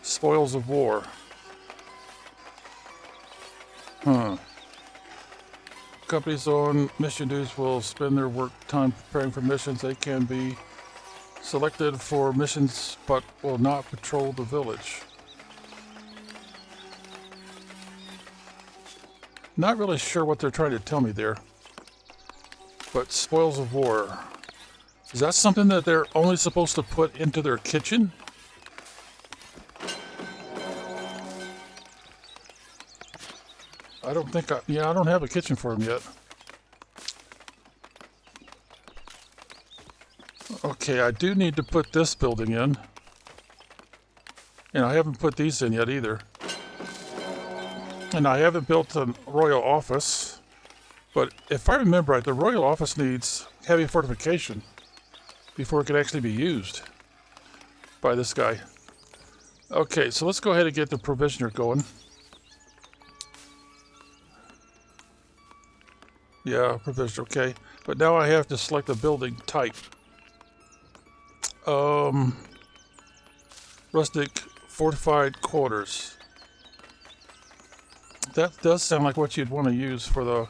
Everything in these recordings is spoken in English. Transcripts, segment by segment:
Spoils of war. Companies on mission duties will spend their work time preparing for missions. They can be selected for missions but will not patrol the village. Not really sure what they're trying to tell me there. But spoils of war. Is that something that they're only supposed to put into their kitchen? I don't think I don't have a kitchen for them yet. Okay, I do need to put this building in. And I haven't put these in yet either. And I haven't built a royal office. But if I remember right, the royal office needs heavy fortification before it can actually be used by this guy. Okay, so let's go ahead and get the provisioner going. Yeah, provisioner, okay. But now I have to select the building type. Rustic fortified quarters. That does sound like what you'd want to use for the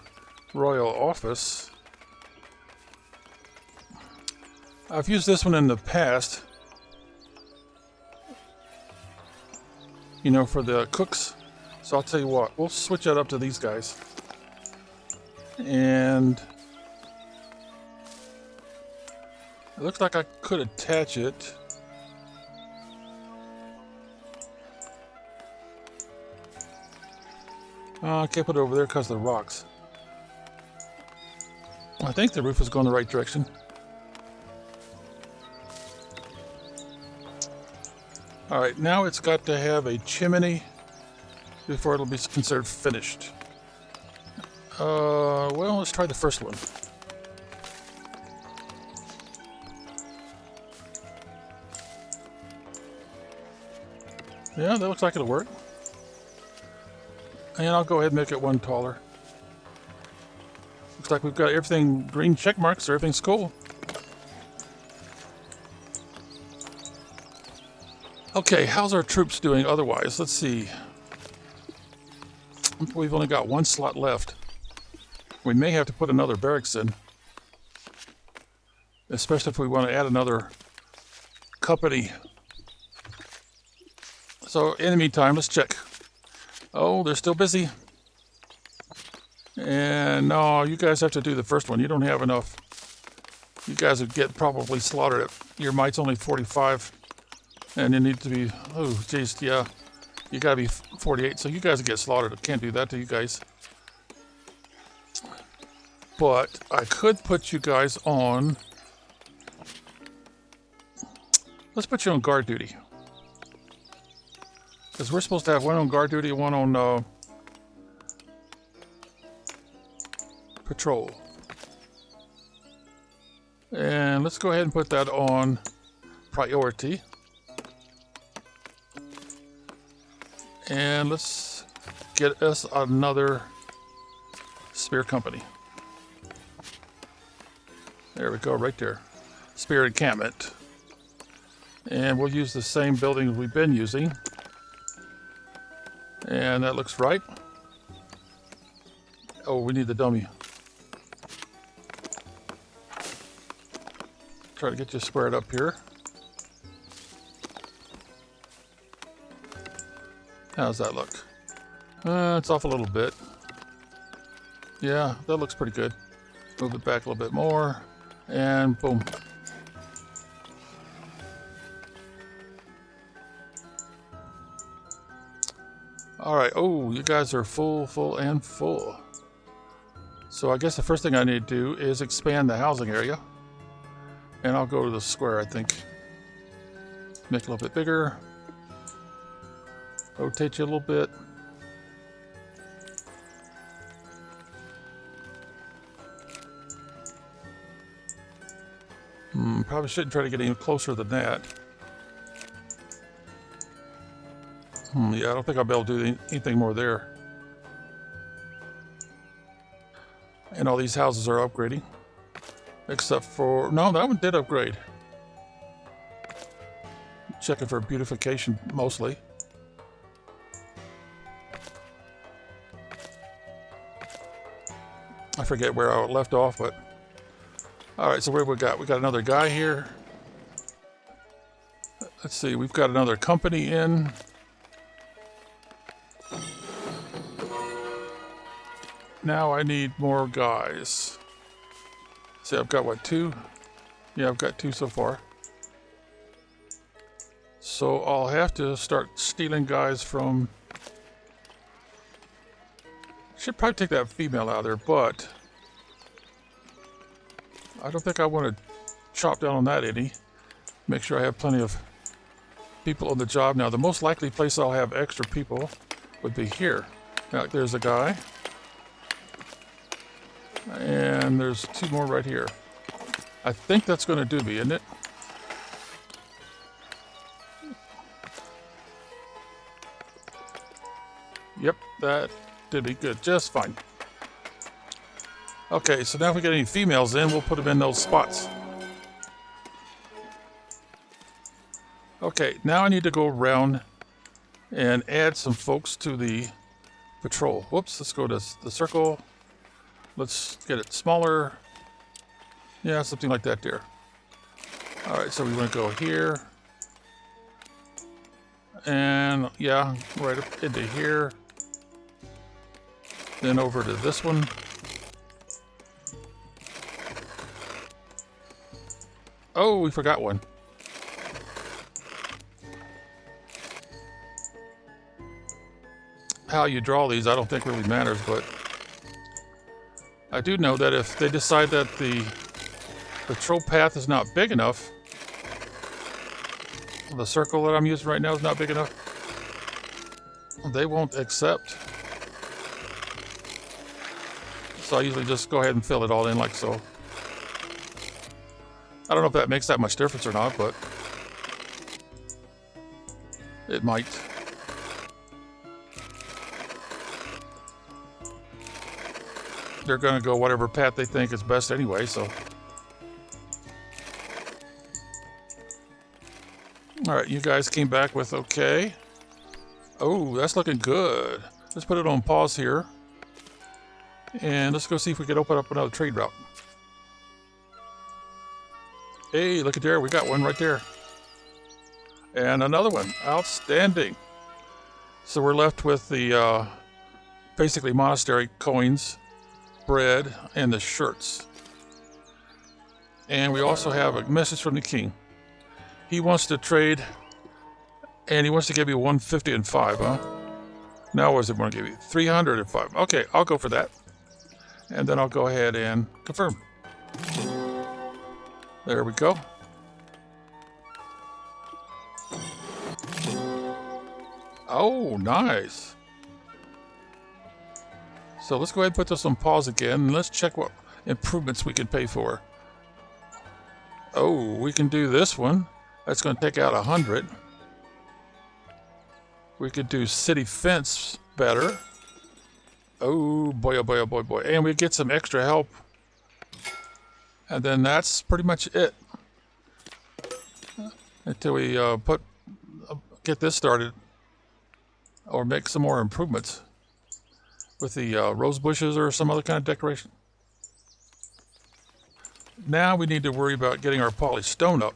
royal office. I've used this one in the past. You know, for the cooks. So I'll tell you what, we'll switch that up to these guys. And it looks like I could attach it. I can't put it over there because of the rocks. I think the roof is going the right direction. Alright, now it's got to have a chimney before it'll be considered finished. Well, let's try the first one. Yeah, that looks like it'll work. And I'll go ahead and make it one taller. Looks like we've got everything green check marks, so everything's cool. Okay, how's our troops doing otherwise? Let's see. We've only got one slot left. We may have to put another barracks in. Especially if we want to add another company. So, in the meantime, let's check. Oh, they're still busy. And no, you guys have to do the first one. You don't have enough. You guys would get probably slaughtered. Your might's only 45. And you need to be, oh, geez, yeah. You gotta be 48, so you guys would get slaughtered. I can't do that to you guys. But I could put you guys on. Let's put you on guard duty. Because we're supposed to have one on guard duty and one on patrol. And let's go ahead and put that on priority. And let's get us another spear company. There we go, right there. Spear encampment. And we'll use the same building we've been using. And that looks right. Oh, we need the dummy. Try to get you squared up here. How's that look? It's off a little bit. Yeah, that looks pretty good. Move it back a little bit more. And boom. Alright, oh, you guys are full, and full. So I guess the first thing I need to do is expand the housing area. And I'll go to the square, I think. Make it a little bit bigger. Rotate you a little bit. Probably shouldn't try to get any closer than that. Yeah, I don't think I'll be able to do anything more there. And all these houses are upgrading. Except for... No, that one did upgrade. Checking for beautification, mostly. I forget where I left off, but all right. So where we got? We got another guy here. Let's see. We've got another company in. Now I need more guys. See, I've got what, 2? Yeah, I've got 2 so far. So I'll have to start stealing guys from... Should probably take that female out of there, but... I don't think I want to chop down on that any. Make sure I have plenty of people on the job. Now, the most likely place I'll have extra people would be here. Now, there's a guy. And there's 2 more right here. I think that's going to do me, isn't it? Yep, that did me good. Just fine. Okay, so now if we get any females in, we'll put them in those spots. Okay, now I need to go around and add some folks to the patrol. Whoops, let's go to the circle. Let's get it smaller. Yeah, something like that there. All right, so we want to go here. And yeah, right up into here. Then over to this one. Oh, we forgot one. How you draw these, I don't think really matters, but I do know that if they decide that the patrol path is not big enough, the circle that I'm using right now is not big enough, they won't accept. So I usually just go ahead and fill it all in like so. I don't know if that makes that much difference or not, but it might. They're going to go whatever path they think is best anyway, so. All right, you guys came back with okay. Oh, that's looking good. Let's put it on pause here. And let's go see if we can open up another trade route. Hey, look at there. We got one right there. And another one. Outstanding. So we're left with the basically monastery coins, bread, and the shirts. And we also have a message from the king. He wants to trade, and he wants to give you 150 and 5, huh? Now what does it want to give you? 300 and 5. Okay, I'll go for that. And then I'll go ahead and confirm. There we go. Oh, nice. So let's go ahead and put this on pause again, and let's check what improvements we can pay for. Oh, we can do this one. That's going to take out 100. We could do city fence better. Oh boy, oh boy, oh boy, boy. And we get some extra help. And then that's pretty much it. Until we get this started. Or make some more improvements. With the rose bushes or some other kind of decoration. Now we need to worry about getting our polished stone up.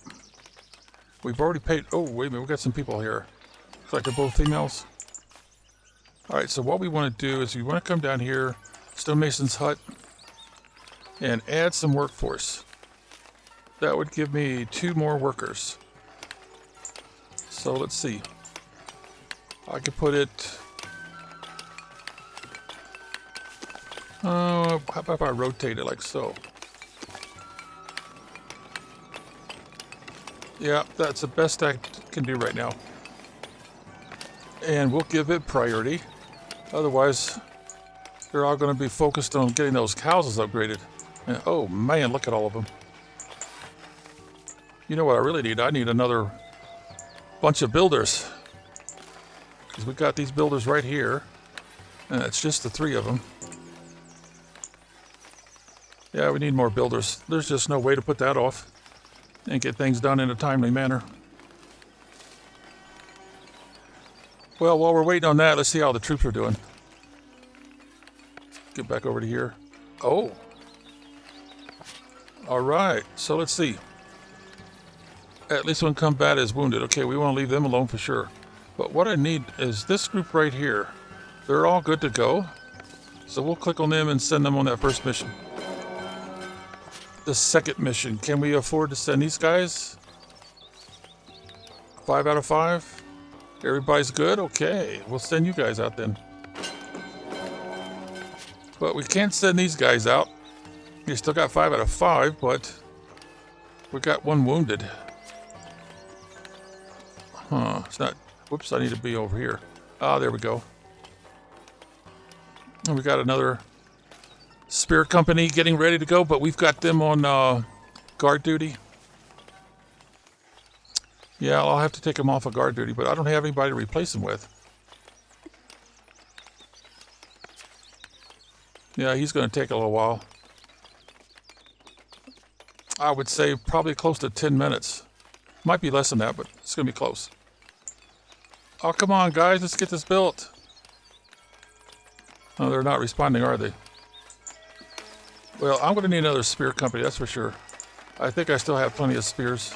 We've already paid... Oh, wait a minute. We've got some people here. Looks like they're both females. Alright, so what we want to do is we want to come down here, Stonemason's Hut, and add some workforce. That would give me 2 more workers. So let's see. I could put it... how about if I rotate it like so? Yeah, that's the best I can do right now. And we'll give it priority. Otherwise, they're all going to be focused on getting those houses upgraded. And, oh man, look at all of them. You know what I really need? I need another bunch of builders. Because we got these builders right here. And it's just the 3 of them. Yeah, we need more builders. There's just no way to put that off and get things done in a timely manner. Well, while we're waiting on that, let's see how the troops are doing. Get back over to here. Oh. All right. So let's see. At least one combat is wounded. Okay, we want to leave them alone for sure. But what I need is this group right here. They're all good to go. So we'll click on them and send them on that first mission. The second mission. Can we afford to send these guys? 5 out of 5? Everybody's good? Okay, we'll send you guys out then. But we can't send these guys out. You still got 5 out of 5, but we got 1 wounded. Huh, it's not... Whoops, I need to be over here. Ah, there we go. And we got another spear company getting ready to go, but we've got them on guard duty. Yeah, I'll have to take them off of guard duty, but I don't have anybody to replace them with. Yeah, he's going to take a little while. I would say probably close to 10 minutes. Might be less than that, but it's going to be close. Oh, come on, guys. Let's get this built. Oh, they're not responding, are they? Well, I'm going to need another spear company, that's for sure. I think I still have plenty of spears.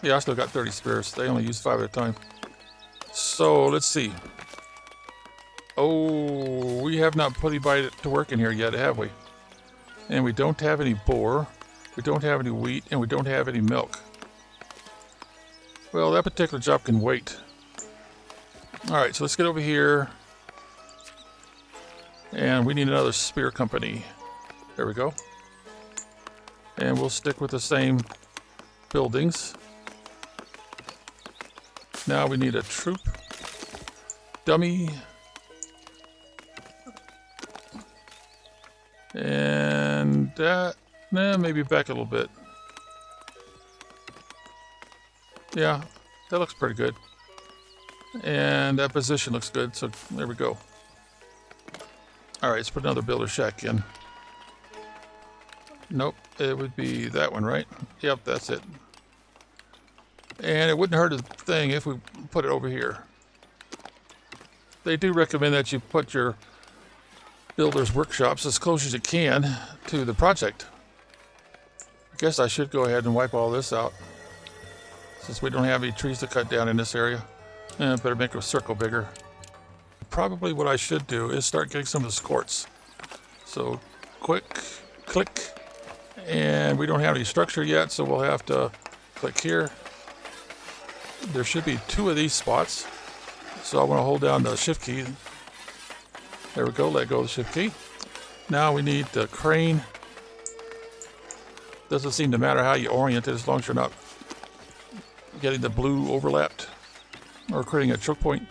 Yeah, I still got 30 spears. They only use 5 at a time. So, let's see. Oh, we have not put anybody to work in here yet, have we? And we don't have any boar. We don't have any wheat, and we don't have any milk. Well, that particular job can wait. Alright, so let's get over here. And we need another spear company. There we go. And we'll stick with the same buildings. Now we need a troop. Dummy. And that... Nah, maybe back a little bit. Yeah, that looks pretty good. And that position looks good, so there we go. Alright, let's put another builder shack in. Nope, it would be that one, right? Yep, that's it. And it wouldn't hurt a thing if we put it over here. They do recommend that you put your builder's workshops as close as you can to the project. I guess I should go ahead and wipe all this out, since we don't have any trees to cut down in this area. And better make a circle bigger. Probably what I should do is start getting some of the squirts. So, quick, click, and we don't have any structure yet, so we'll have to click here. There should be 2 of these spots, so I want to hold down the shift key. There we go, let go of the shift key. Now we need the crane. Doesn't seem to matter how you orient it as long as you're not getting the blue overlapped or creating a choke point.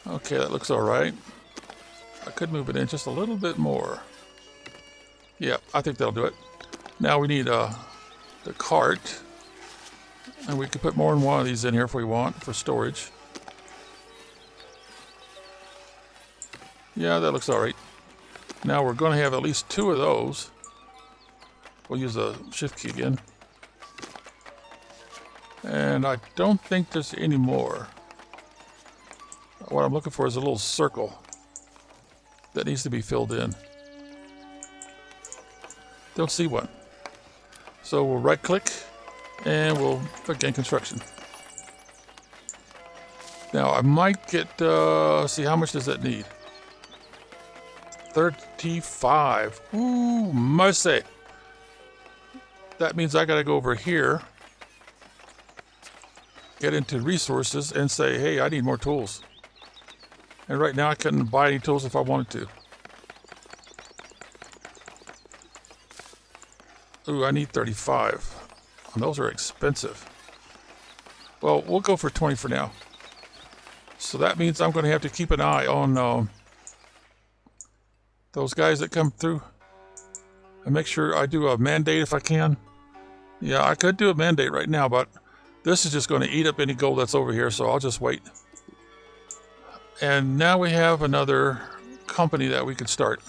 Okay, that looks all right. I could move it in just a little bit more. Yeah, I think that'll do it. Now we need the cart. And we could put more than one of these in here if we want for storage. Yeah, that looks all right. Now we're going to have at least 2 of those. We'll use the shift key again. And I don't think there's any more. What I'm looking for is a little circle that needs to be filled in. Don't see one. So we'll right click and we'll begin construction. Now I might get, see how much does that need? 35. Ooh, mercy. That means I gotta go over here, get into resources and say, hey, I need more tools. And right now I couldn't buy any tools if I wanted to. Ooh, I need 35. And those are expensive. Well, we'll go for 20 for now. So that means I'm going to have to keep an eye on those guys that come through. And make sure I do a mandate if I can. Yeah, I could do a mandate right now, but this is just going to eat up any gold that's over here, so I'll just wait. And now we have another company that we could start.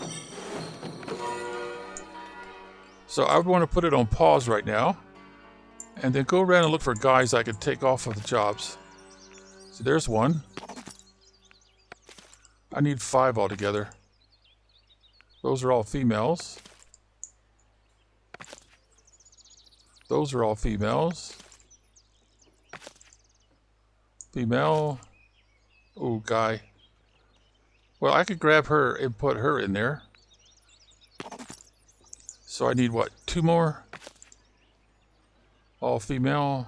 So I would want to put it on pause right now. And then go around and look for guys I could take off of the jobs. So there's one. I need 5 altogether. Those are all females. Those are all females. Female. Oh, guy. Well, I could grab her and put her in there. So I need what? 2 more? All female.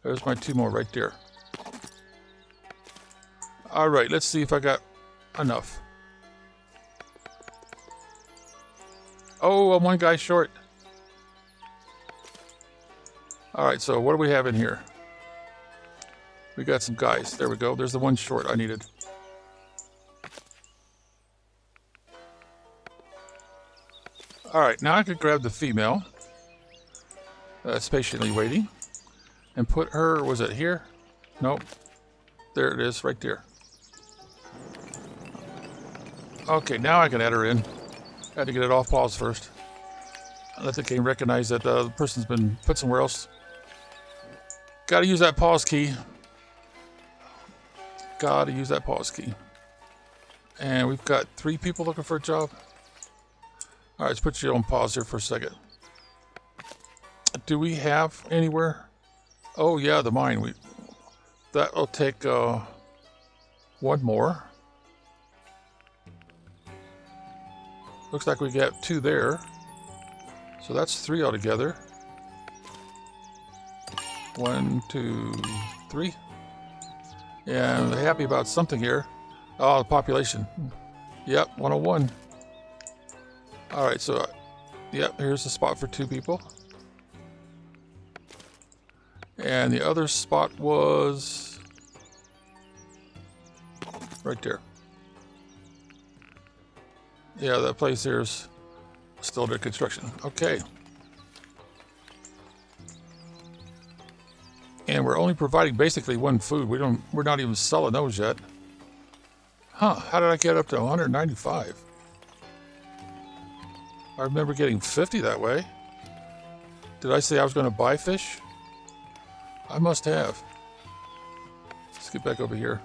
There's my 2 more right there. All right, let's see if I got enough. Oh, I'm 1 guy short. All right, so what do we have in here? We got some guys. There we go. There's the 1 short I needed. All right, now I could grab the female that's patiently waiting and put her, was it here? Nope. There it is, right there. Okay, now I can add her in. I had to get it off pause first. Let the game recognize that the person's been put somewhere else. Gotta use that pause key. Gotta use that pause key. And we've got 3 people looking for a job. All right, let's put you on pause here for a second. Do we have anywhere? Oh yeah, the mine. That'll take 1 more. Looks like we got 2 there. So that's 3 altogether. 1, 2, 3. Yeah, I'm happy about something here. Oh, the population. Yep, 101. All right, so yep, here's the spot for 2 people. And the other spot was right there. Yeah, that place there is still under construction. Okay. And we're only providing basically 1 food. We're not even selling those yet. Huh, how did I get up to 195? I remember getting 50 that way. Did I say I was going to buy fish? I must have. Let's get back over here.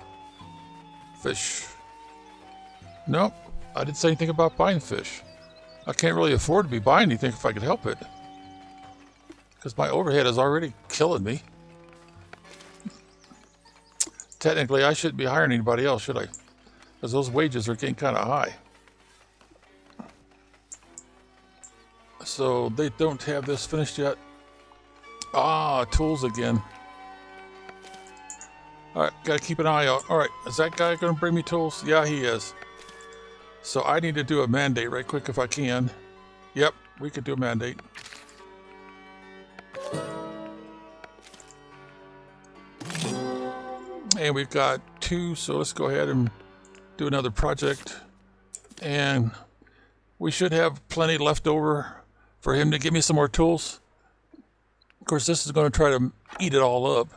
Fish. Nope, I didn't say anything about buying fish. I can't really afford to be buying anything if I could help it. Because my overhead is already killing me. Technically, I shouldn't be hiring anybody else, should I? Because those wages are getting kind of high. So they don't have this finished yet. Ah, tools again. All right, gotta keep an eye out. All right, is that guy gonna bring me tools? Yeah, he is. So I need to do a mandate right quick if I can. Yep, we could do a mandate. And we've got 2, so let's go ahead and do another project. And we should have plenty left over for him to give me some more tools. Of course, this is going to try to eat it all up.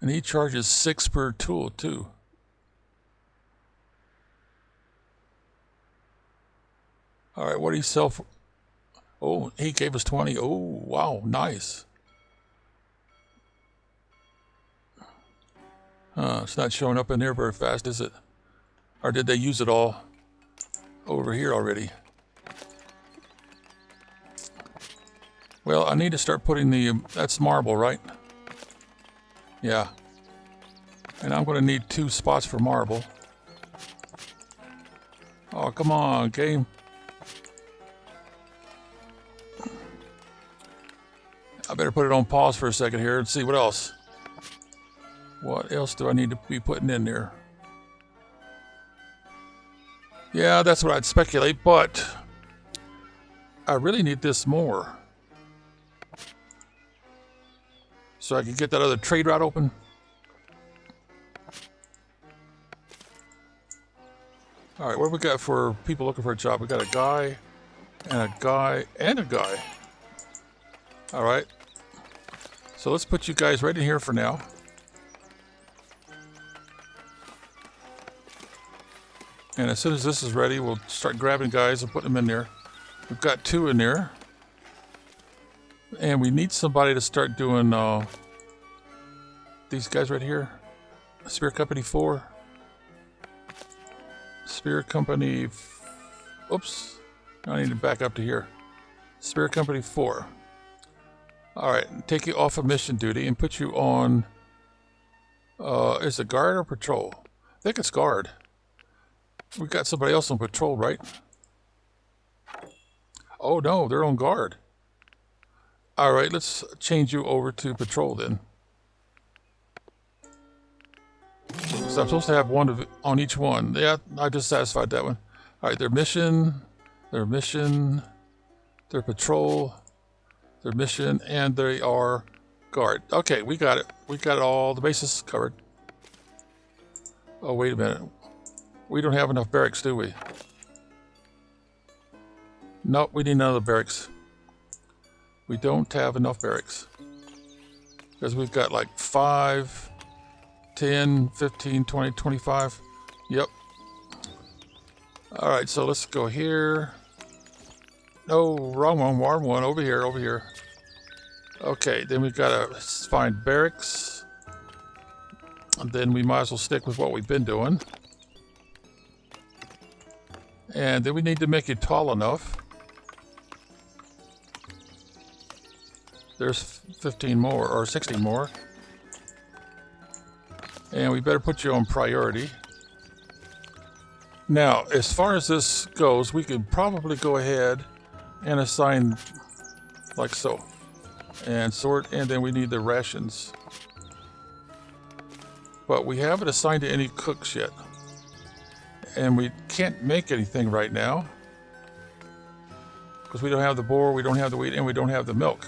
And he charges 6 per tool, too. All right, what do you sell for? Oh, he gave us 20. Oh, wow, nice. It's not showing up in there very fast, is it? Or did they use it all over here already? Well, I need to start putting that's marble, right? Yeah. And I'm going to need 2 spots for marble. Oh, come on, game. I better put it on pause for a second here and see what else. What else do I need to be putting in there? Yeah, that's what I'd speculate, but I really need this more. So I can get that other trade route open. All right, what do we got for people looking for a job? We got a guy, and a guy, and a guy. All right. So let's put you guys right in here for now. And as soon as this is ready, we'll start grabbing guys and putting them in there. We've got 2 in there. And we need somebody to start doing these guys right here. Spear Company 4. Spear Company. Oops. I need to back up to here. Spear Company 4. Alright, take you off of mission duty and put you on... is it guard or patrol? I think it's guard. We got somebody else on patrol, right? Oh no, they're on guard. Alright, let's change you over to patrol then. So I'm supposed to have one on each one. Yeah, I just satisfied that one. Alright, their mission, their patrol, their mission, and they are guard. Okay, we got it. We got all the bases covered. Oh, wait a minute. We don't have enough barracks, do we? Nope, we need another barracks. We don't have enough barracks. Because we've got like 5, 10, 15, 20, 25. Yep. Alright, so let's go here. No, wrong one. Over here, over here. Okay, then we've got to find barracks. And then we might as well stick with what we've been doing. And then we need to make it tall enough. There's 15 more, or 16 more. And we better put you on priority. Now, as far as this goes, we could probably go ahead and assign like so. And sort, and then we need the rations. But we haven't assigned to any cooks yet. And we can't make anything right now. Because we don't have the boar, we don't have the wheat, and we don't have the milk.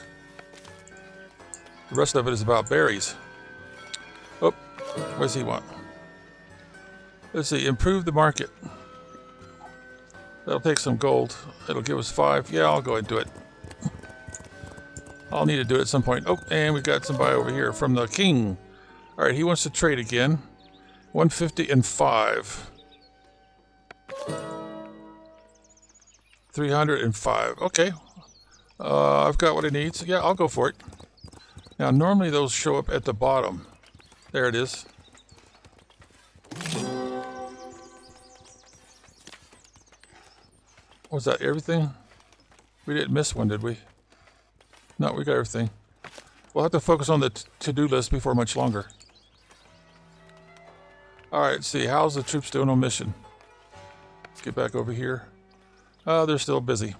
The rest of it is about berries. Oh, what does he want? Let's see, improve the market. That'll take some gold. It'll give us 5. Yeah, I'll go ahead and do it. I'll need to do it at some point. Oh, and we got somebody over here from the king. All right, he wants to trade again. 150 and 5. 305. Okay. I've got what it needs. Yeah, I'll go for it. Now, normally those show up at the bottom. There it is. Was that everything? We didn't miss one, did we? No, we got everything. We'll have to focus on the to-do list before much longer. Alright, let's see. How's the troops doing on mission? Let's get back over here. They're still busy.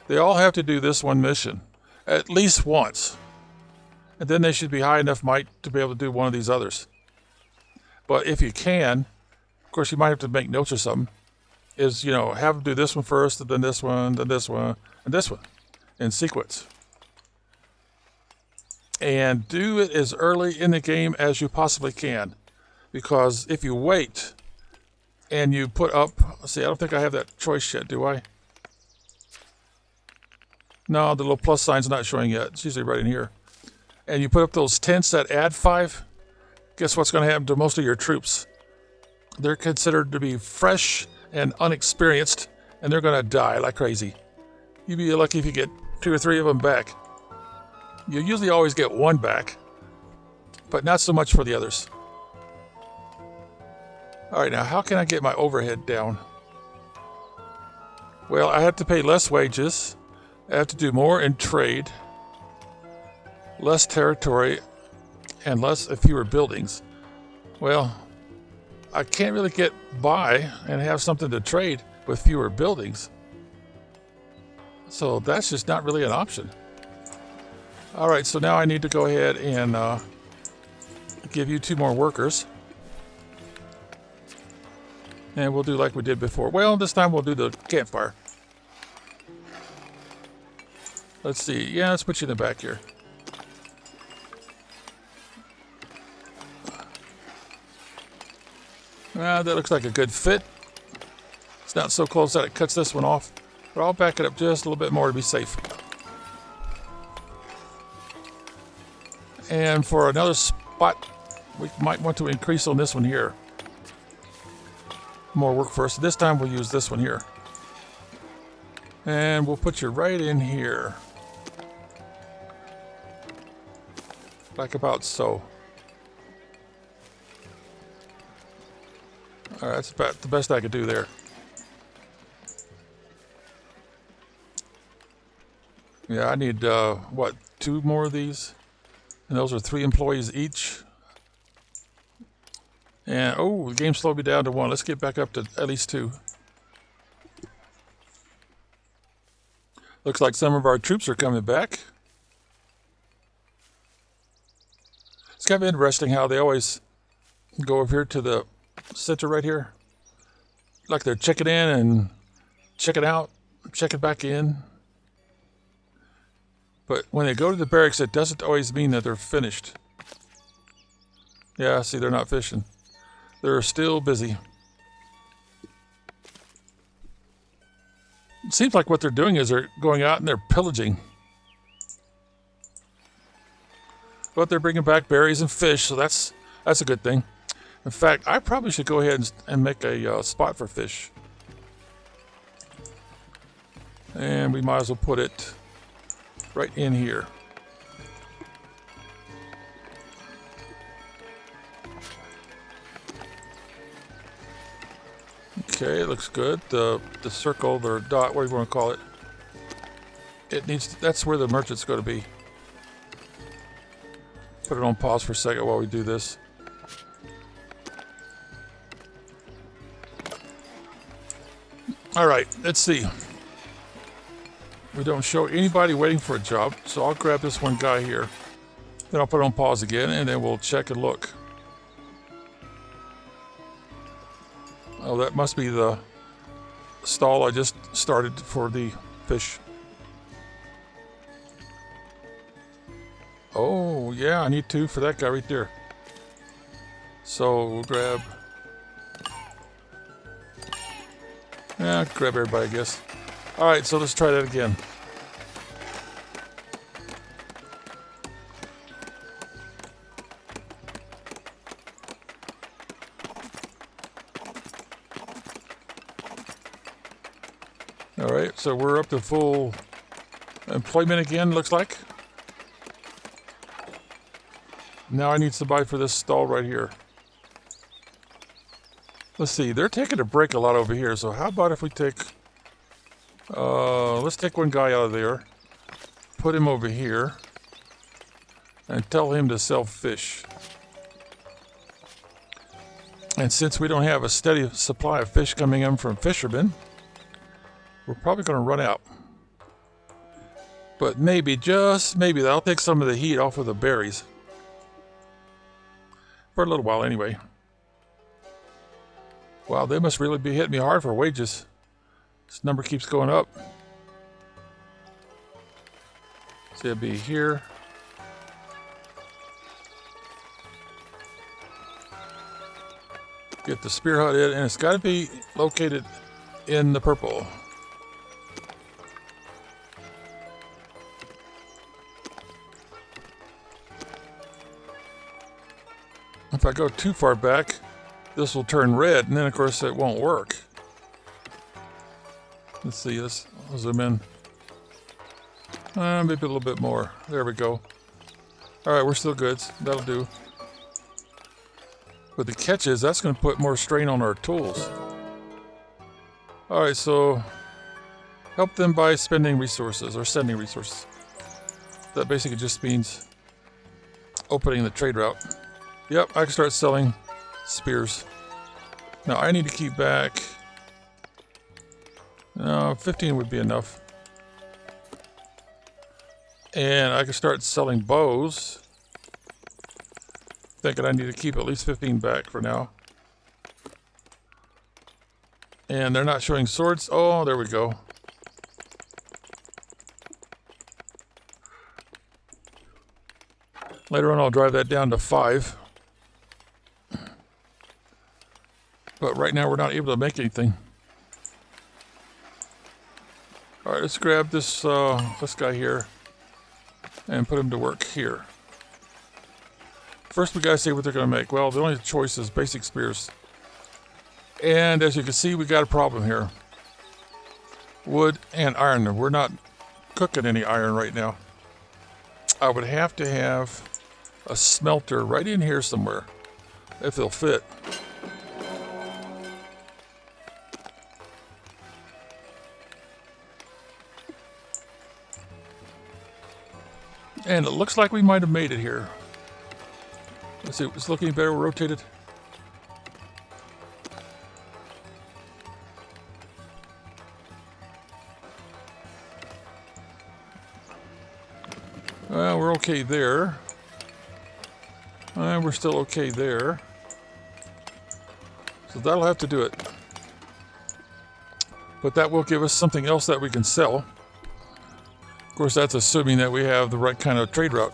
They all have to do this one mission. At least once. And then they should be high enough might to be able to do one of these others. But if you can, of course you might have to make notes or something, is, you know, have them do this one first, and then this one, and this one, in sequence. And do it as early in the game as you possibly can. Because if you wait and you put up, let's see, I don't think I have that choice yet, do I? No, the little plus sign's not showing yet. It's usually right in here. And you put up those tents that add 5, guess what's going to happen to most of your troops? They're considered to be fresh and unexperienced, and they're going to die like crazy. You'd be lucky if you get 2 or 3 of them back. You usually always get 1 back, but not so much for the others. All right, now how can I get my overhead down? Well, I have to pay less wages. I have to do more in trade, less territory, and fewer buildings. Well, I can't really get by and have something to trade with fewer buildings. So that's just not really an option. All right, so now I need to go ahead and give you 2 more workers. And we'll do like we did before. Well, this time we'll do the campfire. Let's see. Yeah, let's put you in the back here. That looks like a good fit. It's not so close that it cuts this one off. But I'll back it up just a little bit more to be safe. And for another spot, we might want to increase on this one here. More work first. This time we'll use this one here. And we'll put you right in here. Like about so. All right, that's about the best I could do there. Yeah, I need, what, 2 more of these? And those are 3 employees each. And, oh, the game slowed me down to 1. Let's get back up to at least 2. Looks like some of our troops are coming back. It's kind of interesting how they always go over here to the center right here. Like they're checking in and checking out, checking back in. But when they go to the barracks, it doesn't always mean that they're finished. Yeah, see, they're not fishing. They're still busy. It seems like what they're doing is they're going out and they're pillaging. But they're bringing back berries and fish, so that's a good thing. In fact, I probably should go ahead and make a spot for fish. And we might as well put it right in here. Okay, it looks good. The circle, or dot, whatever you want to call it. That's where the merchant's going to be. Put it on pause for a second while we do this. All right, let's see. We don't show anybody waiting for a job, so I'll grab this one guy here. Then I'll put it on pause again, and then we'll check and look. Oh, that must be the stall I just started for the fish. Oh, yeah, I need 2 for that guy right there. So we'll grab... Yeah, grab everybody, I guess. All right, so let's try that again. All right, so we're up to full employment again, looks like. Now I need somebody for this stall right here. Let's see, they're taking a break a lot over here, so how about if we take... let's take one guy out of there, put him over here, and tell him to sell fish. And since we don't have a steady supply of fish coming in from fishermen, we're probably going to run out. But maybe, just maybe, that'll take some of the heat off of the berries. For a little while anyway. Wow, they must really be hitting me hard for wages. This number keeps going up. So it'll be here. Get the spear hut in, and it's got to be located in the purple. If I go too far back, this will turn red, and then of course it won't work. Let's see, let's zoom in. Maybe a little bit more. There we go. All right, we're still good. That'll do. But the catch is that's going to put more strain on our tools. All right, so help them by spending resources or sending resources. That basically just means opening the trade route. Yep, I can start selling spears. Now I need to keep back. No, 15 would be enough. And I can start selling bows. Thinking I need to keep at least 15 back for now. And they're not showing swords. Oh, there we go. Later on I'll drive that down to 5. But right now we're not able to make anything. All right, let's grab this guy here and put him to work here. First we gotta see what they're gonna make. Well, the only choice is basic spears. And as you can see, we got a problem here. Wood and iron. We're not cooking any iron right now. I would have to have a smelter right in here somewhere, if they'll fit. And it looks like we might have made it here. Let's see, it's looking better. We're rotated. We're okay there. We're still okay there. So that'll have to do it. But that will give us something else that we can sell. Of course, that's assuming that we have the right kind of trade route.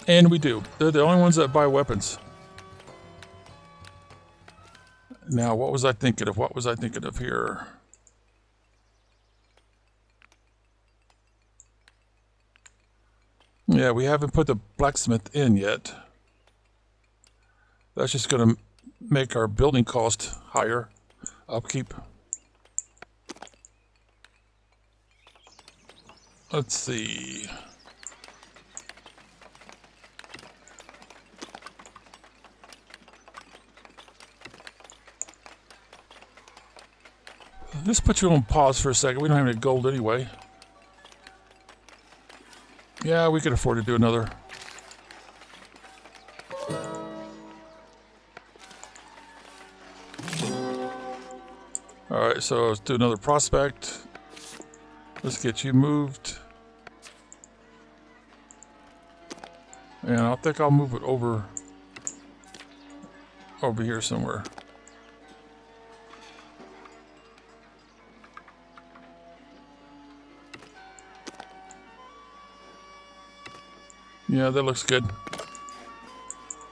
And we do. They're the only ones that buy weapons. Now, what was I thinking of? What was I thinking of here? Yeah, we haven't put the blacksmith in yet. That's just going to make our building cost higher. Upkeep. Let's see. Let's put you on pause for a second. We don't have any gold anyway. Yeah, we could afford to do another. Alright, so let's do another prospect. Let's get you moved. And I think I'll move it over here somewhere. Yeah, that looks good.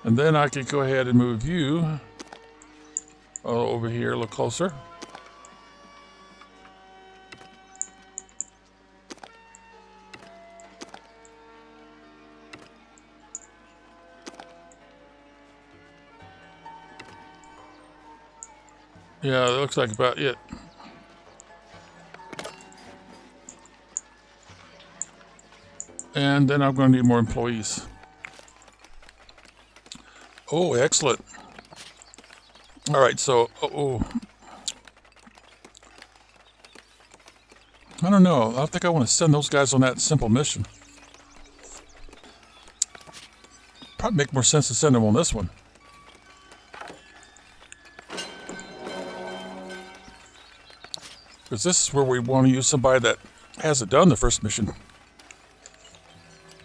And then I could go ahead and move you over here a little closer. Yeah, that looks like about it. And then I'm going to need more employees. Oh, excellent. All right, so, I don't know. I don't think I want to send those guys on that simple mission. Probably make more sense to send them on this one. Because this is where we want to use somebody that hasn't done the first mission.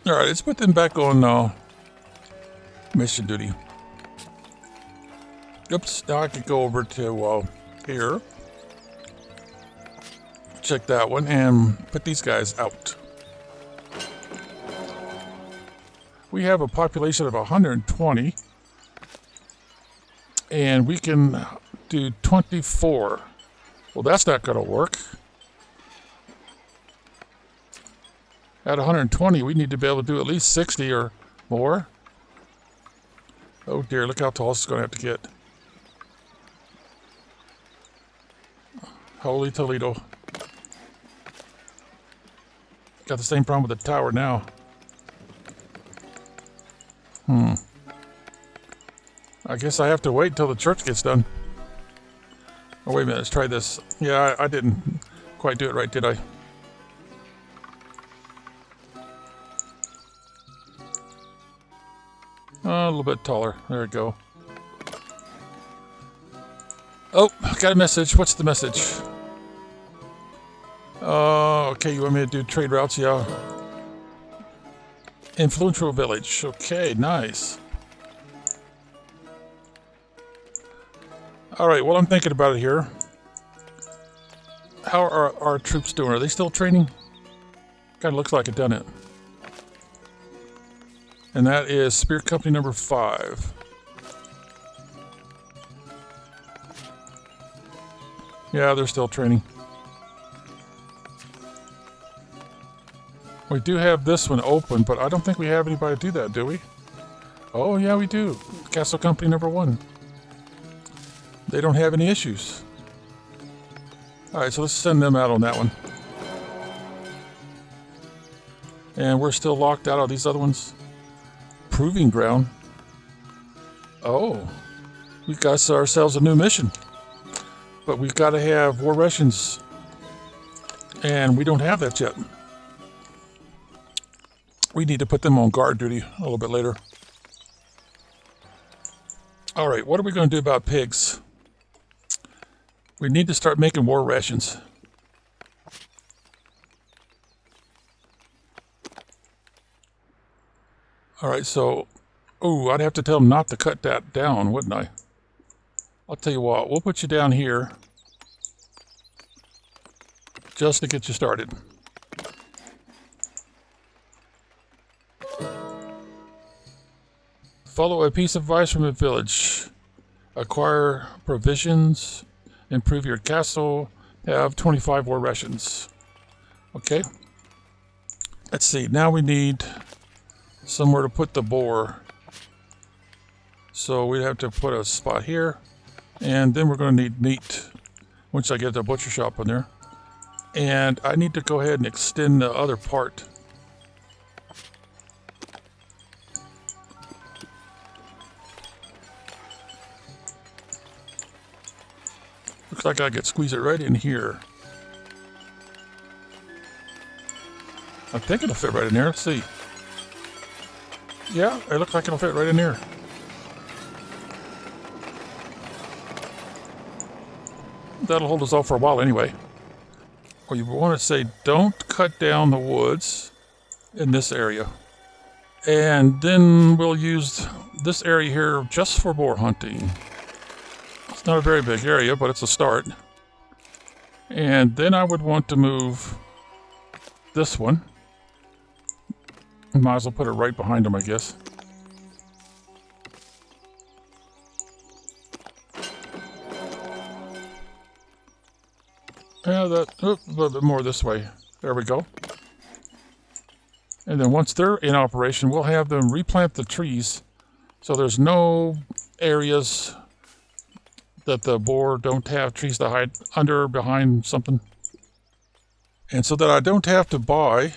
Alright, let's put them back on mission duty. Oops, now I could go over to here. Check that one and put these guys out. We have a population of 120. And we can do 24. Well, that's not going to work. At 120, we need to be able to do at least 60 or more. Oh dear, look how tall this is going to have to get. Holy Toledo. Got the same problem with the tower now. I guess I have to wait until the church gets done. Oh, wait a minute, let's try this. Yeah, I didn't quite do it right, did I? A little bit taller. There we go. Oh, got a message. What's the message? Okay, you want me to do trade routes? Yeah. Influential village. Okay, nice. Alright, well, I'm thinking about it here. How are our troops doing? Are they still training? Kind of looks like it, doesn't it? And that is Spear Company number 5. Yeah, they're still training. We do have this one open, but I don't think we have anybody to do that, do we? Oh, yeah, we do. Castle Company number 1. They don't have any issues. Alright, so let's send them out on that one. And we're still locked out of these other ones. Proving ground. Oh, we got ourselves a new mission. But we've got to have war rations. And we don't have that yet. We need to put them on guard duty a little bit later. All right, what are we going to do about pigs? We need to start making war rations. All right, so, I'd have to tell them not to cut that down, wouldn't I? I'll tell you what, we'll put you down here just to get you started. Follow a piece of advice from a village. Acquire provisions. Improve your castle. Have 25 war rations. Okay. Let's see. Now we need somewhere to put the boar. So we'd have to put a spot here. And then we're going to need meat. Once I get the butcher shop in there. And I need to go ahead and extend the other part. Looks like I could squeeze it right in here. I think it'll fit right in there. Let's see. Yeah, it looks like it'll fit right in here. That'll hold us off for a while anyway. Well, you want to say don't cut down the woods in this area. And then we'll use this area here just for boar hunting. It's not a very big area, but it's a start. And then I would want to move this one. Might as well put it right behind them, I guess. Yeah, a little bit more this way. There we go. And then once they're in operation, we'll have them replant the trees so there's no areas that the boar don't have trees to hide under or behind something. And so that I don't have to buy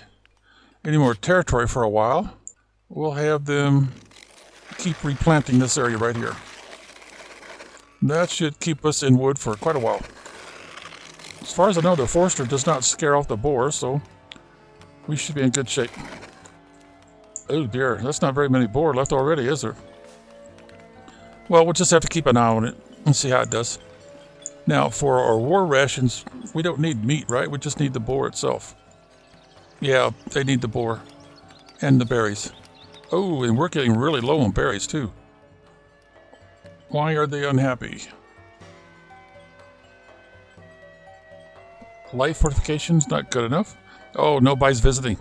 any more territory for a while, we'll have them keep replanting this area right here. That should keep us in wood for quite a while. As far as I know, the forester does not scare off the boar, so we should be in good shape. Oh dear, that's not very many boar left already, is there? Well, we'll just have to keep an eye on it and see how it does. Now, for our war rations, we don't need meat, right? We just need the boar itself. Yeah, they need the boar and the berries. Oh, and we're getting really low on berries, too. Why are they unhappy? Life fortification's not good enough. Oh, nobody's visiting.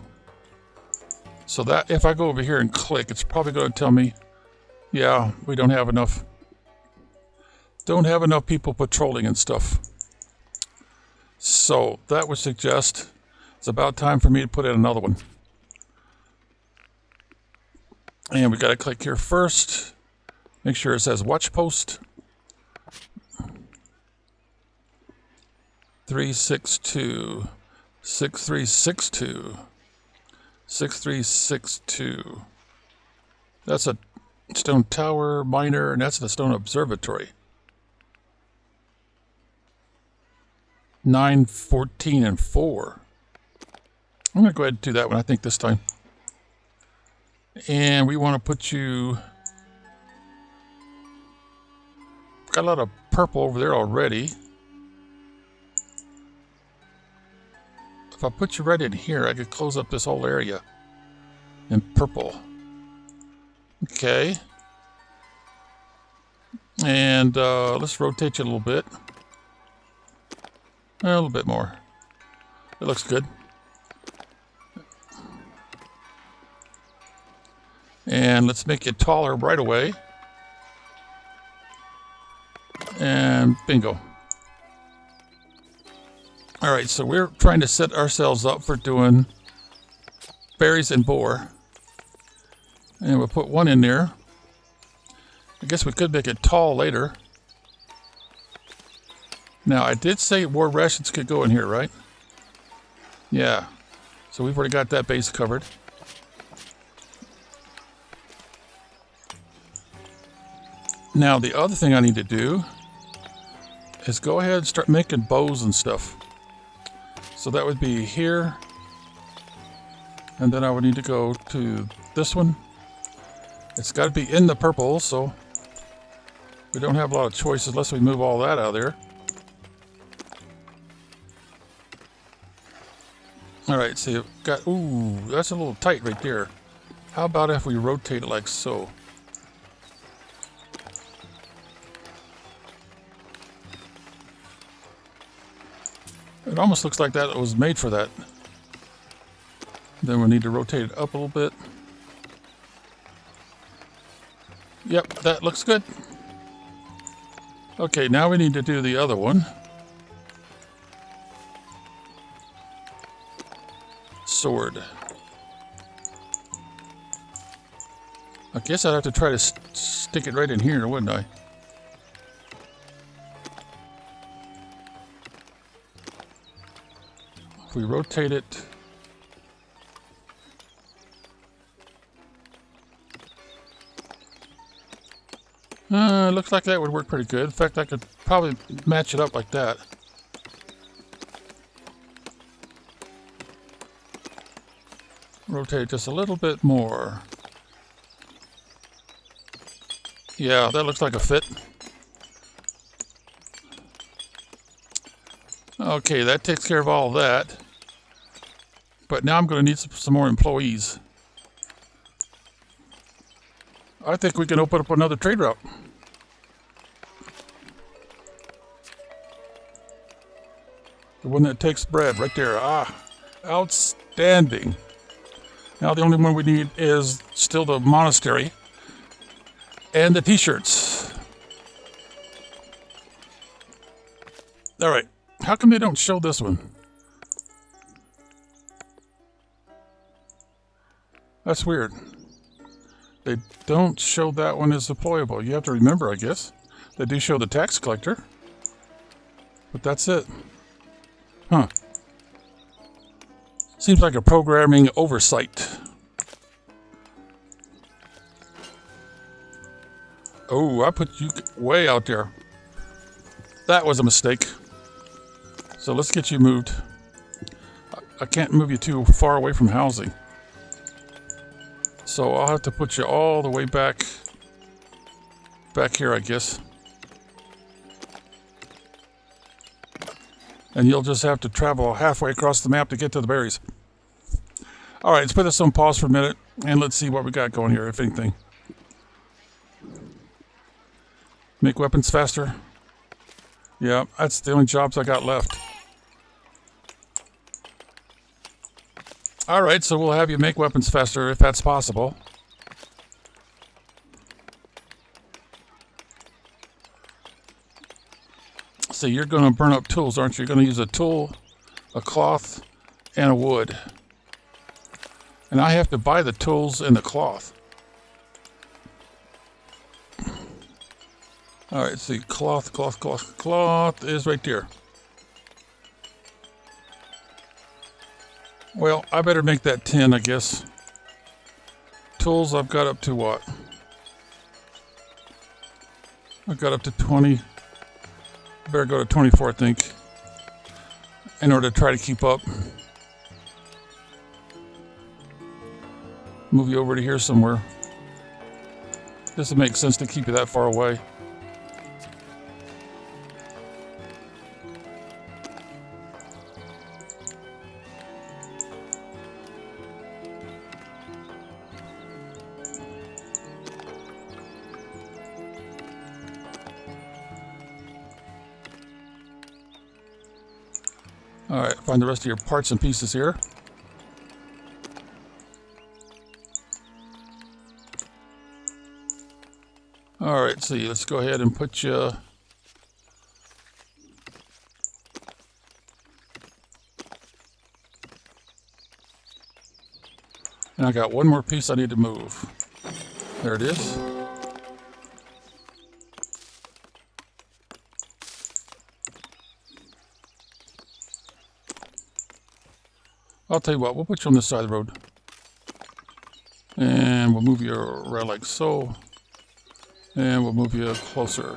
So that, if I go over here and click, it's probably going to tell me, yeah, we don't have enough. Don't have enough people patrolling and stuff. So that would suggest it's about time for me to put in another one. And we got to click here first. Make sure it says watch post. 362 6362 6362. That's a stone tower miner, and that's the stone observatory. 9, 14, and 4. I'm going to go ahead and do that one, I think, this time. And we want to put you... Got a lot of purple over there already. If I put you right in here, I could close up this whole area in purple. Okay. And let's rotate you a little bit. A little bit more. It looks good. And let's make it taller right away. And bingo. All right, so we're trying to set ourselves up for doing berries and boar. And we'll put one in there. I guess we could make it tall later. Now, I did say war rations could go in here, right? Yeah. So we've already got that base covered. Now, the other thing I need to do is go ahead and start making bows and stuff. So that would be here. And then I would need to go to this one. It's got to be in the purple, so we don't have a lot of choices unless we move all that out of there. All right, so you've got, ooh, that's a little tight right there. How about if we rotate it like so? It almost looks like that was made for that. Then we need to rotate it up a little bit. Yep, that looks good. Okay, now we need to do the other one. Sword. I guess I'd have to try to stick it right in here, wouldn't I? If we rotate it. Looks like that would work pretty good. In fact, I could probably match it up like that. Rotate it just a little bit more. Yeah, that looks like a fit. Okay, that takes care of all of that. But now I'm going to need some more employees. I think we can open up another trade route. The one that takes bread right there. Ah, outstanding. Now the only one we need is still the monastery and the t-shirts. All right, how come they don't show this one? That's weird. They don't show that one as deployable. You have to remember, I guess. They do show the tax collector. But that's it. Huh. Seems like a programming oversight. Oh, I put you way out there. That was a mistake. So let's get you moved. I can't move you too far away from housing. So I'll have to put you all the way back here, I guess. And you'll just have to travel halfway across the map to get to the berries. All right, let's put this on pause for a minute, and let's see what we got going here, if anything. Make weapons faster. Yeah, that's the only jobs I got left. All right, so we'll have you make weapons faster if that's possible. So you're going to burn up tools, aren't you? You're going to use a tool, a cloth, and a wood. And I have to buy the tools and the cloth. All right, see, cloth is right there. Well, I better make that 10, I guess. Tools, I've got up to what? I've got up to 20. Better go to 24, I think, in order to try to keep up. Move you over to here somewhere. Doesn't make sense to keep you that far away. All right, find the rest of your parts and pieces here. All right, see, let's go ahead and put you... And I got one more piece I need to move. There it is. I'll tell you what, we'll put you on this side of the road. And we'll move you around like so. And we'll move you closer.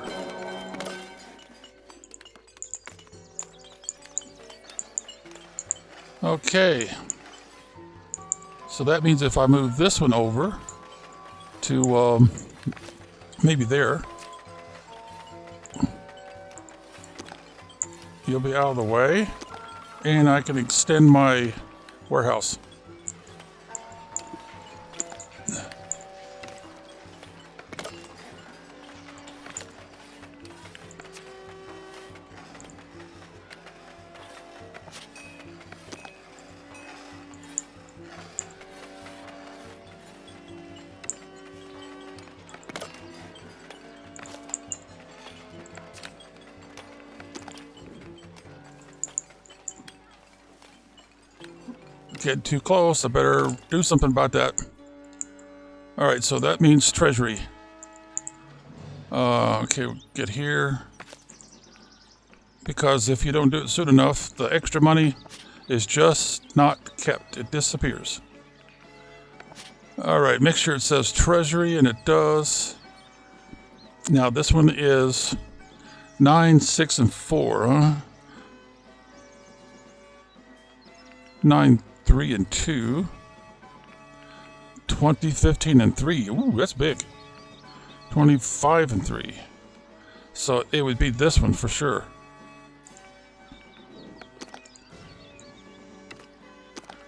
Okay. So that means if I move this one over to maybe there, you'll be out of the way, and I can extend my warehouse. Getting too close. I better do something about that. All right, so that means treasury. Okay, we'll get here. Because if you don't do it soon enough, the extra money is just not kept. It disappears. All right, make sure it says treasury, and it does. Now this one is 9, 6, and 4, huh? 9, 3, and 2. 20, 15, and 3. Ooh, that's big. 25 and 3. So it would be this one for sure.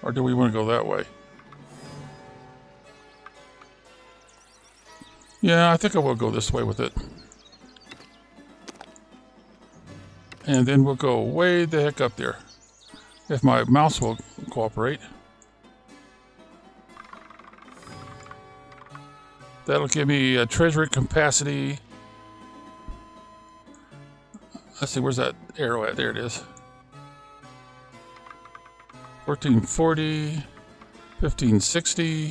Or do we want to go that way? Yeah, I think I will go this way with it. And then we'll go way the heck up there. If my mouse will cooperate. That'll give me a treasury capacity. Let's see, where's that arrow at? There it is. 1440, 1560,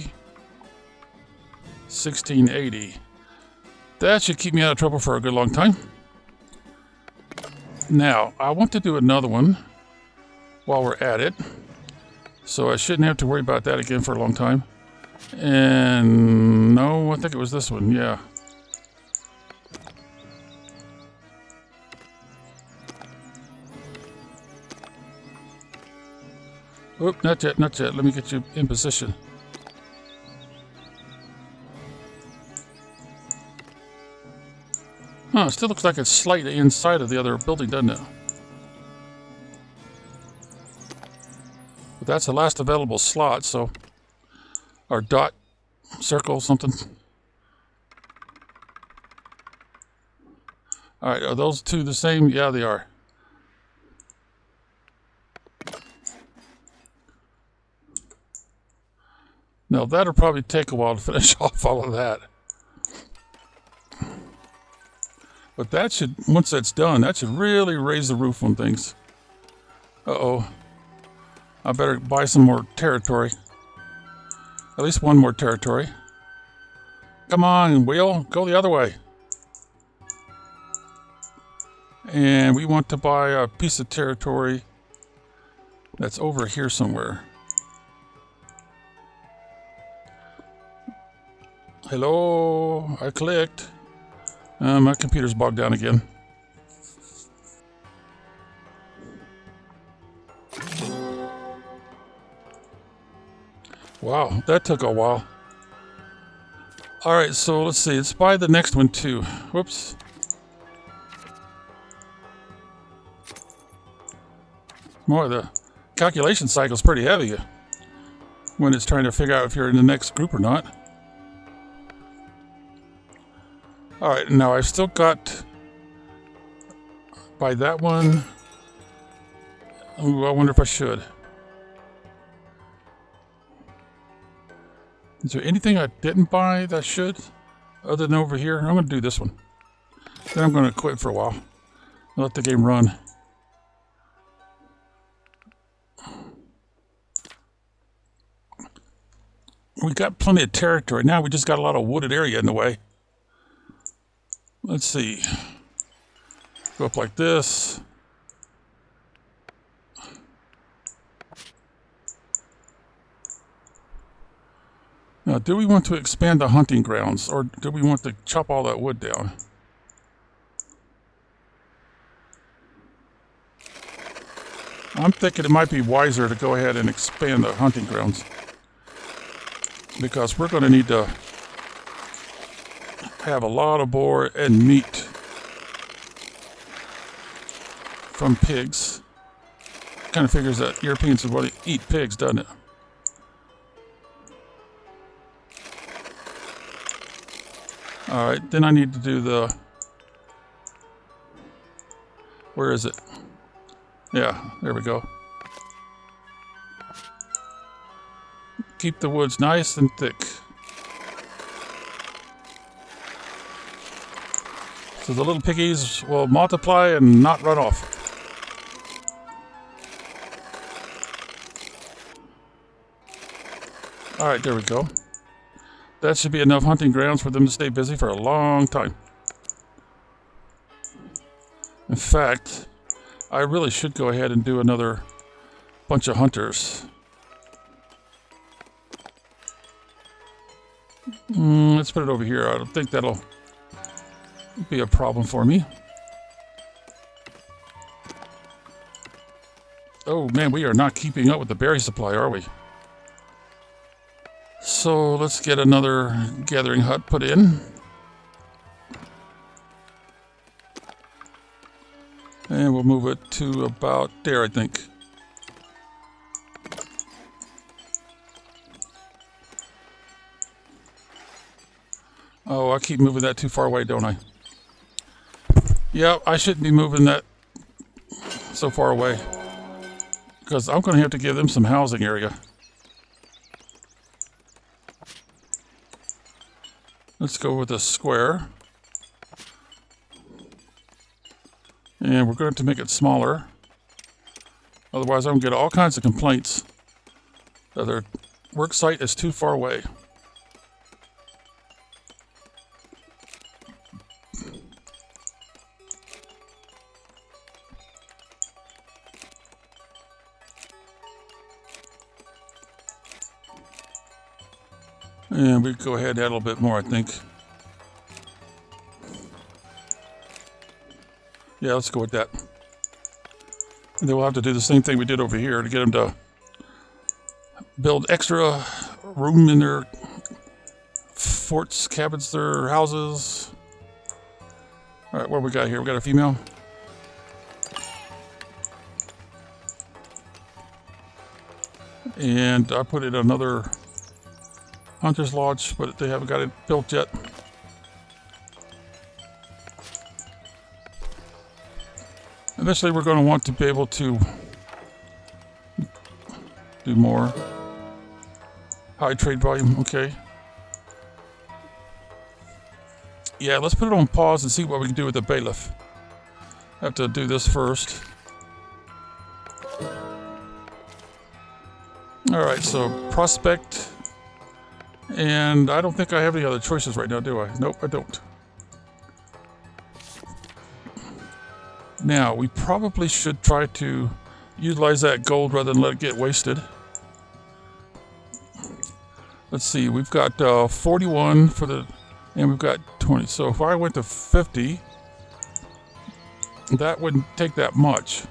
1680. That should keep me out of trouble for a good long time. Now, I want to do another one while we're at it. So I shouldn't have to worry about that again for a long time. And no, I think it was this one, yeah. Oop, not yet, not yet. Let me get you in position. Huh, it still looks like it's slightly inside of the other building, doesn't it? But that's the last available slot, so... Or dot, circle, something. Alright, are those two the same? Yeah, they are. Now, that'll probably take a while to finish off all of that. But that should, once that's done, that should really raise the roof on things. Uh-oh. I better buy some more territory. At least one more territory. Come on, wheel, go the other way. And we want to buy a piece of territory that's over here somewhere. Hello, I clicked. My computer's bogged down again. Wow, that took a while. Alright, so let's see. Let's buy the next one too. Whoops. Boy, the calculation cycle is pretty heavy when it's trying to figure out if you're in the next group or not. Alright, now I've still got... Buy that one. Ooh, I wonder if I should. Is there anything I didn't buy that I should? Other than over here? I'm going to do this one. Then I'm going to quit for a while. I'll let the game run. We got plenty of territory. Now we just got a lot of wooded area in the way. Let's see. Go up like this. Now, do we want to expand the hunting grounds, or do we want to chop all that wood down? I'm thinking it might be wiser to go ahead and expand the hunting grounds, because we're going to need to have a lot of boar and meat from pigs. Kind of figures that Europeans would want to eat pigs, doesn't it? All right, then I need to do the... Where is it? Yeah, there we go. Keep the woods nice and thick, so the little piggies will multiply and not run off. All right, there we go. That should be enough hunting grounds for them to stay busy for a long time. In fact, I really should go ahead and do another bunch of hunters. Let's put it over here. I don't think that'll be a problem for me. Oh man, we are not keeping up with the berry supply, are we? So let's get another gathering hut put in. And we'll move it to about there, I think. Oh, I keep moving that too far away, don't I? Yeah, I shouldn't be moving that so far away, because I'm going to have to give them some housing area. Let's go with a square. And we're going to make it smaller. Otherwise, I'm going to get all kinds of complaints that their work site is too far away. And we go ahead and add a little bit more, I think. Yeah, let's go with that. And then we'll have to do the same thing we did over here to get them to build extra room in their forts, cabins, their houses. All right, what do we got here? We got a female. And I put in another hunter's lodge, but they haven't got it built yet. Eventually we're going to want to be able to do more. High trade volume, okay. Yeah, let's put it on pause and see what we can do with the bailiff. I have to do this first. Alright, so prospect. And I don't think I have any other choices right now, do I? Nope, I don't. Now, we probably should try to utilize that gold rather than let it get wasted. Let's see, we've got 41 for the, and we've got 20. So if I went to 50, that wouldn't take that much.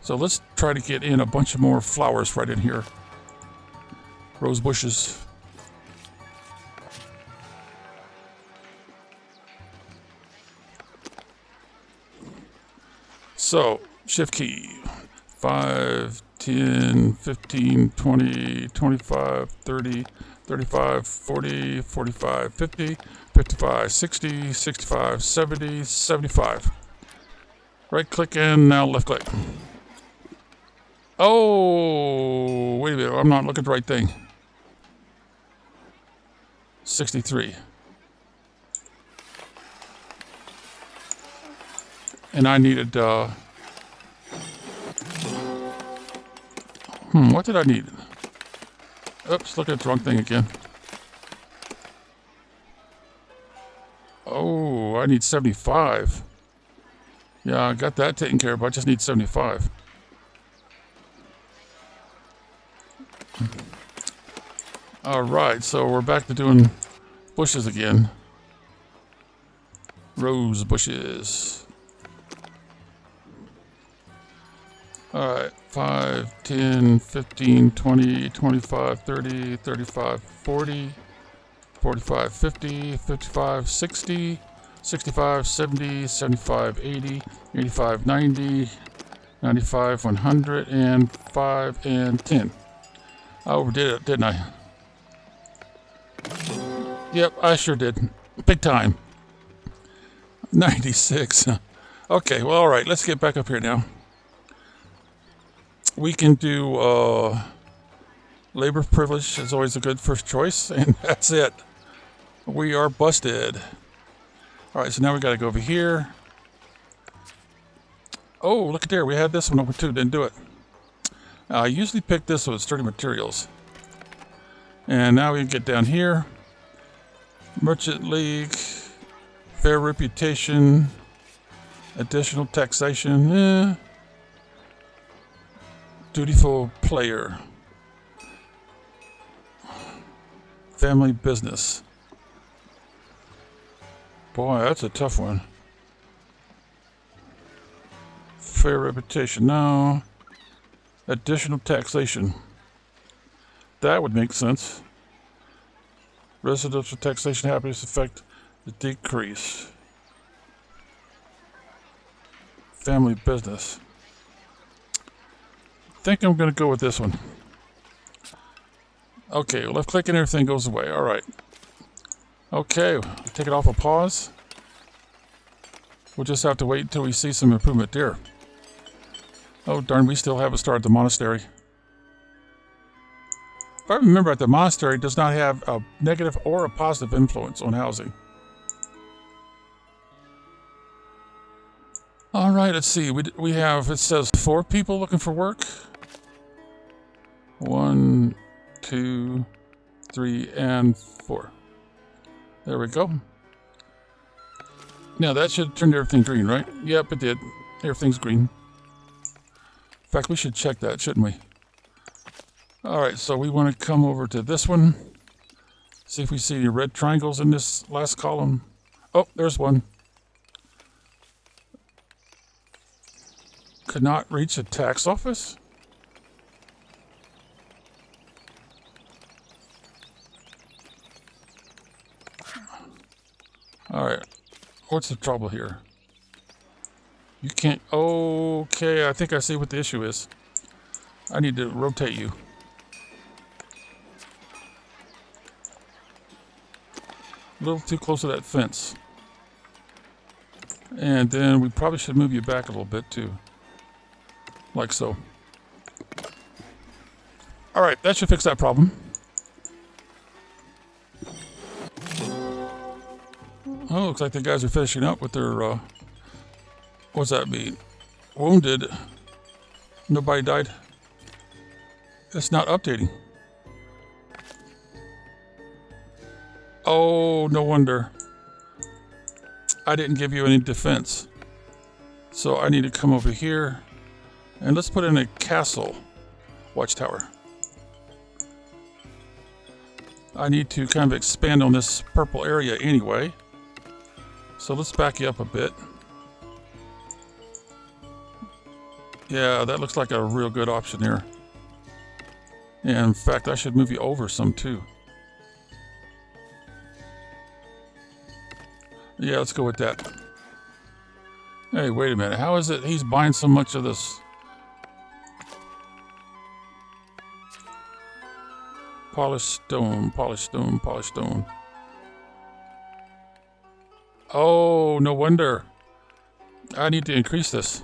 So let's try to get in a bunch of more flowers right in here. Rose bushes. So, shift key. 5, 10, 15, 20, 25, 30, 35, 40, 45, 50, 55, 60, 65, 70, 75. Right click and now left click. Oh, wait a minute. I'm not looking at the right thing. 63. And I needed, what did I need? Oops, look at the wrong thing again. Oh, I need 75. Yeah, I got that taken care of, but I just need 75. All right, so we're back to doing bushes again. Rose bushes. All right, 5, 10, 15, 20, 25, 30, 35, 40, 45, 50, 55, 60, 65, 70, 75, 80, 85, 90, 95, 100, and 5, and 10. I overdid it, didn't I? Yep, I sure did. Big time. 96. Okay, well, all right, let's get back up here now. We can do labor privilege is always a good first choice, and that's it. We are busted. All right, so now we got to go over here. Oh, look at there. We had this one over too. Didn't do it. I usually pick this with sturdy materials. And now we can get down here. Merchant League. Fair reputation. Additional taxation. Dutiful player. Family business. Boy, that's a tough one. Fair reputation. No. Additional taxation. That would make sense. Residential taxation happiness effect the decrease. Family business. I think I'm going to go with this one. Okay, left click and everything goes away. All right. Okay, take it off a pause. We'll just have to wait until we see some improvement there. Oh darn, we still haven't started the monastery. If I remember, the monastery does not have a negative or a positive influence on housing. All right, let's see. We have, it says 4 people looking for work. 1, 2, 3, and 4. There we go. Now that should turn everything green, right? Yep, it did. Everything's green. In fact, we should check that, shouldn't we? All right, so we want to come over to this one. See if we see any red triangles in this last column. Oh, there's one. Could not reach a tax office? All right, what's the trouble here? You can't, okay, I think I see what the issue is. I need to rotate you. A little too close to that fence. And then we probably should move you back a little bit too. Like so. All right, that should fix that problem. Oh, looks like the guys are finishing up with their, what's that mean? Wounded. Nobody died. It's not updating. Oh, no wonder. I didn't give you any defense. So I need to come over here. And let's put in a castle watchtower. I need to kind of expand on this purple area anyway. So let's back you up a bit. Yeah, that looks like a real good option here. And in fact, I should move you over some too. Yeah, let's go with that. Hey, wait a minute. How is it he's buying so much of this? Polished stone, polished stone, polished stone. Oh, no wonder. I need to increase this.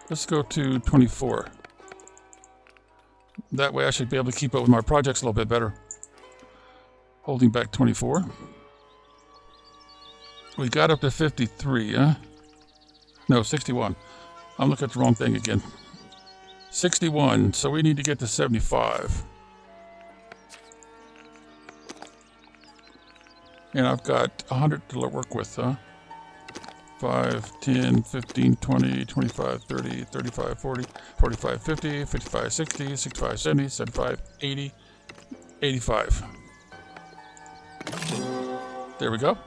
Let's go to 24. That way I should be able to keep up with my projects a little bit better. Holding back 24. We got up to 53, huh? No, 61. I'm looking at the wrong thing again. 61, so we need to get to 75. And I've got 100 to work with, huh? 5, 10, 15, 20, 25, 30, 35, 40, 45, 50, 55, 60, 65, 70, 75, 80, 85. There we go.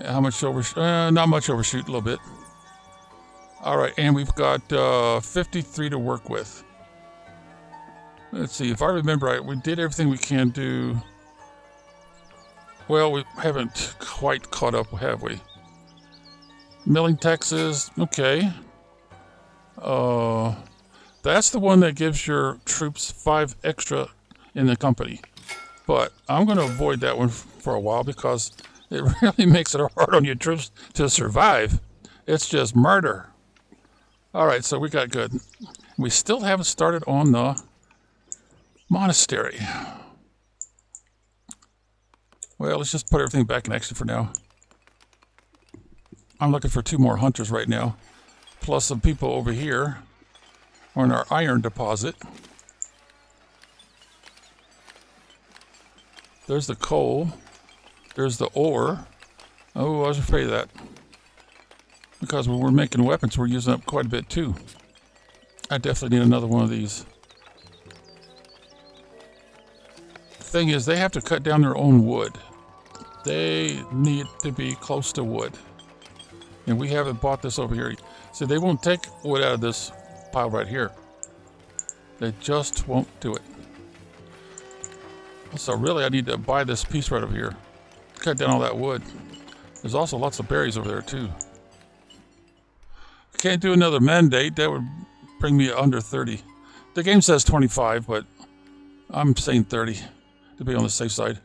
How much overshoot? Not much overshoot, a little bit. All right, and we've got 53 to work with. Let's see, if I remember right, we did everything we can do. Well, we haven't quite caught up, have we? Milling taxes, okay. That's the one that gives your troops 5 extra in the company. But I'm going to avoid that one for a while because it really makes it hard on your troops to survive. It's just murder. All right, so we got good. We still haven't started on the monastery. Well, let's just put everything back in action for now. I'm looking for 2 more hunters right now, plus some people over here on our iron deposit. There's the coal. There's the ore. Oh, I was afraid of that. Because when we're making weapons, we're using up quite a bit too. I definitely need another one of these. The thing is, they have to cut down their own wood. They need to be close to wood. And we haven't bought this over here. So they won't take wood out of this pile right here. They just won't do it. So really, I need to buy this piece right over here. Cut down all that wood. There's also lots of berries over there too. Can't do another mandate. That would bring me under 30. The game says 25, but I'm saying 30 to be on the safe side.